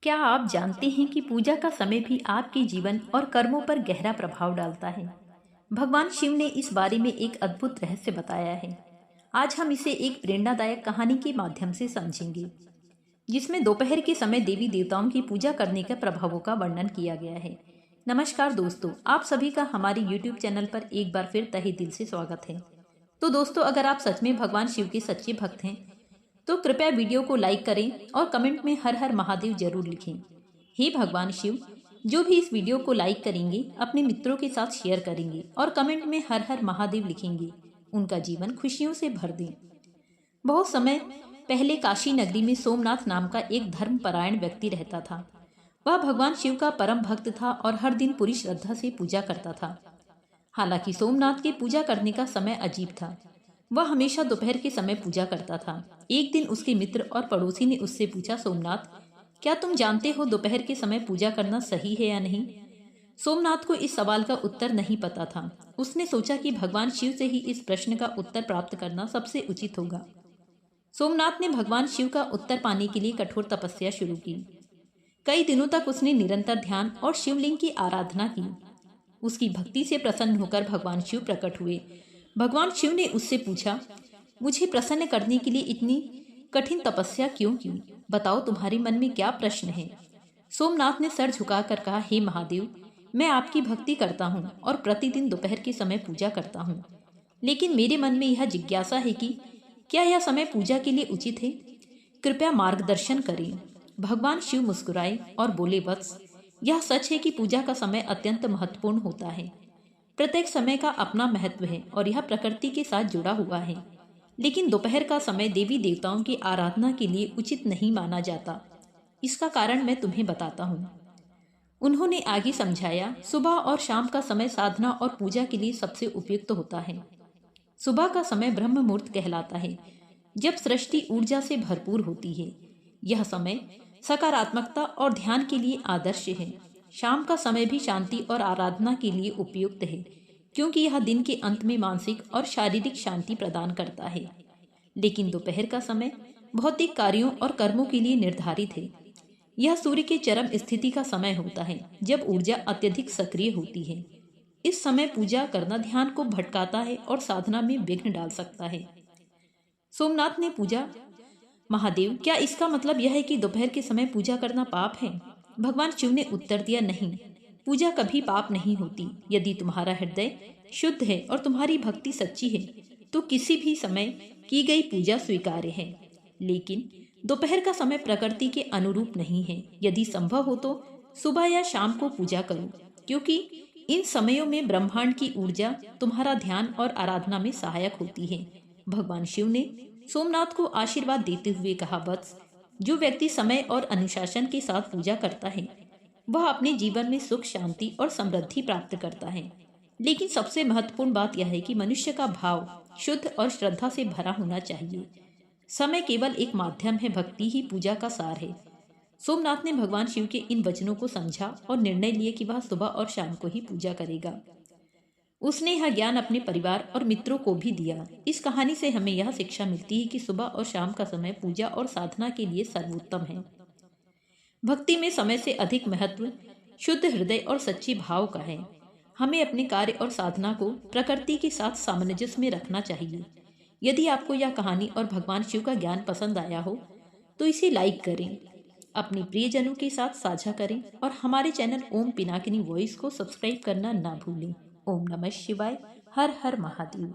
क्या आप जानते हैं कि पूजा का समय भी आपके जीवन और कर्मों पर गहरा प्रभाव डालता है। भगवान शिव ने इस बारे में एक अद्भुत रहस्य बताया है। आज हम इसे एक प्रेरणादायक कहानी के माध्यम से समझेंगे, जिसमें दोपहर के समय देवी देवताओं की पूजा करने के प्रभावों का वर्णन किया गया है। नमस्कार दोस्तों, आप सभी का हमारे YouTube चैनल पर एक बार फिर तहे दिल से स्वागत है। तो दोस्तों, अगर आप सच में भगवान शिव के सच्चे भक्त हैं तो कृपया वीडियो को लाइक करें और कमेंट में हर हर महादेव जरूर लिखें। हे भगवान शिव, जो भी इस वीडियो को लाइक करेंगे, अपने मित्रों के साथ शेयर करेंगे और कमेंट में हर हर महादेव लिखेंगे, उनका जीवन खुशियों से भर दें। बहुत समय पहले काशी नगरी में सोमनाथ नाम का एक धर्मपरायण व्यक्ति रहता था। वह भगवान शिव का परम भक्त था और हर दिन पूरी श्रद्धा से पूजा करता था। हालांकि सोमनाथ के पूजा करने का समय अजीब था। वह हमेशा दोपहर के समय पूजा करता था। एक दिन उसके मित्र और पड़ोसी ने उससे पूछा, सोमनाथ, क्या तुम जानते हो दोपहर के समय पूजा करना सही है या नहीं? सोमनाथ को इस सवाल का उत्तर नहीं पता था। उसने सोचा कि भगवान शिव से ही इस प्रश्न का उत्तर प्राप्त करना सबसे उचित होगा। सोमनाथ ने भगवान शिव का उत्तर पाने के लिए कठोर तपस्या शुरू की। कई दिनों तक उसने निरंतर ध्यान और शिवलिंग की आराधना की। उसकी भक्ति से प्रसन्न होकर भगवान शिव प्रकट हुए। भगवान शिव ने उससे पूछा, मुझे प्रसन्न करने के लिए इतनी कठिन तपस्या क्यों की? बताओ, तुम्हारे मन में क्या प्रश्न है? सोमनाथ ने सर झुकाकर कहा, हे महादेव, मैं आपकी भक्ति करता हूँ और प्रतिदिन दोपहर के समय पूजा करता हूँ। लेकिन मेरे मन में यह जिज्ञासा है कि क्या यह समय पूजा के लिए उचित है? कृपया मार्गदर्शन करें। भगवान शिव मुस्कुराए और बोले, वत्स, यह सच है कि पूजा का समय अत्यंत महत्वपूर्ण होता है। प्रत्येक समय का अपना महत्व है और यह प्रकृति के साथ जुड़ा हुआ है। लेकिन दोपहर का समय देवी देवताओं की आराधना के लिए उचित नहीं माना जाता। इसका कारण मैं तुम्हें बताता हूँ। उन्होंने आगे समझाया, सुबह और शाम का समय साधना और पूजा के लिए सबसे उपयुक्त होता है। सुबह का समय ब्रह्म मुहूर्त कहलाता है, जब सृष्टि ऊर्जा से भरपूर होती है। यह समय सकारात्मकता और ध्यान के लिए आदर्श है। शाम का समय भी शांति और आराधना के लिए उपयुक्त है, क्योंकि यह दिन के अंत में मानसिक और शारीरिक शांति प्रदान करता है। लेकिन दोपहर का समय भौतिक कार्यों और कर्मों के लिए निर्धारित है। यह सूर्य के चरम स्थिति का समय होता है, जब ऊर्जा अत्यधिक सक्रिय होती है। इस समय पूजा करना ध्यान को भटकाता है और साधना में विघ्न डाल सकता है। सोमनाथ ने पूछा, महादेव, क्या इसका मतलब यह है कि दोपहर के समय पूजा करना पाप है? भगवान शिव ने उत्तर दिया, नहीं, पूजा कभी पाप नहीं होती। यदि तुम्हारा हृदय शुद्ध है और तुम्हारी भक्ति सच्ची है तो किसी भी समय की गई पूजा स्वीकार्य है। लेकिन दोपहर का समय प्रकृति के अनुरूप नहीं है। यदि संभव हो तो सुबह या शाम को पूजा करो, क्योंकि इन समयों में ब्रह्मांड की ऊर्जा तुम्हारा ध्यान और आराधना में सहायक होती है। भगवान शिव ने सोमनाथ को आशीर्वाद देते हुए कहा, वत्स, जो व्यक्ति समय और अनुशासन के साथ पूजा करता है वह अपने जीवन में सुख, शांति और समृद्धि प्राप्त करता है। लेकिन सबसे महत्वपूर्ण बात यह है कि मनुष्य का भाव शुद्ध और श्रद्धा से भरा होना चाहिए। समय केवल एक माध्यम है, भक्ति ही पूजा का सार है। सोमनाथ ने भगवान शिव के इन वचनों को समझा और निर्णय लिए कि वह सुबह और शाम को ही पूजा करेगा। उसने यह ज्ञान अपने परिवार और मित्रों को भी दिया। इस कहानी से हमें यह शिक्षा मिलती है कि सुबह और शाम का समय पूजा और साधना के लिए सर्वोत्तम है। भक्ति में समय से अधिक महत्व शुद्ध हृदय और सच्चे भाव का है। हमें अपने कार्य और साधना को प्रकृति के साथ सामंजस्य में रखना चाहिए। यदि आपको यह कहानी और भगवान शिव का ज्ञान पसंद आया हो तो इसे लाइक करें, अपने प्रियजनों के साथ साझा करें और हमारे चैनल ओम पिनाकिनी वॉइस को सब्सक्राइब करना ना भूलें। ओम नमः शिवाय। हर हर महादेव।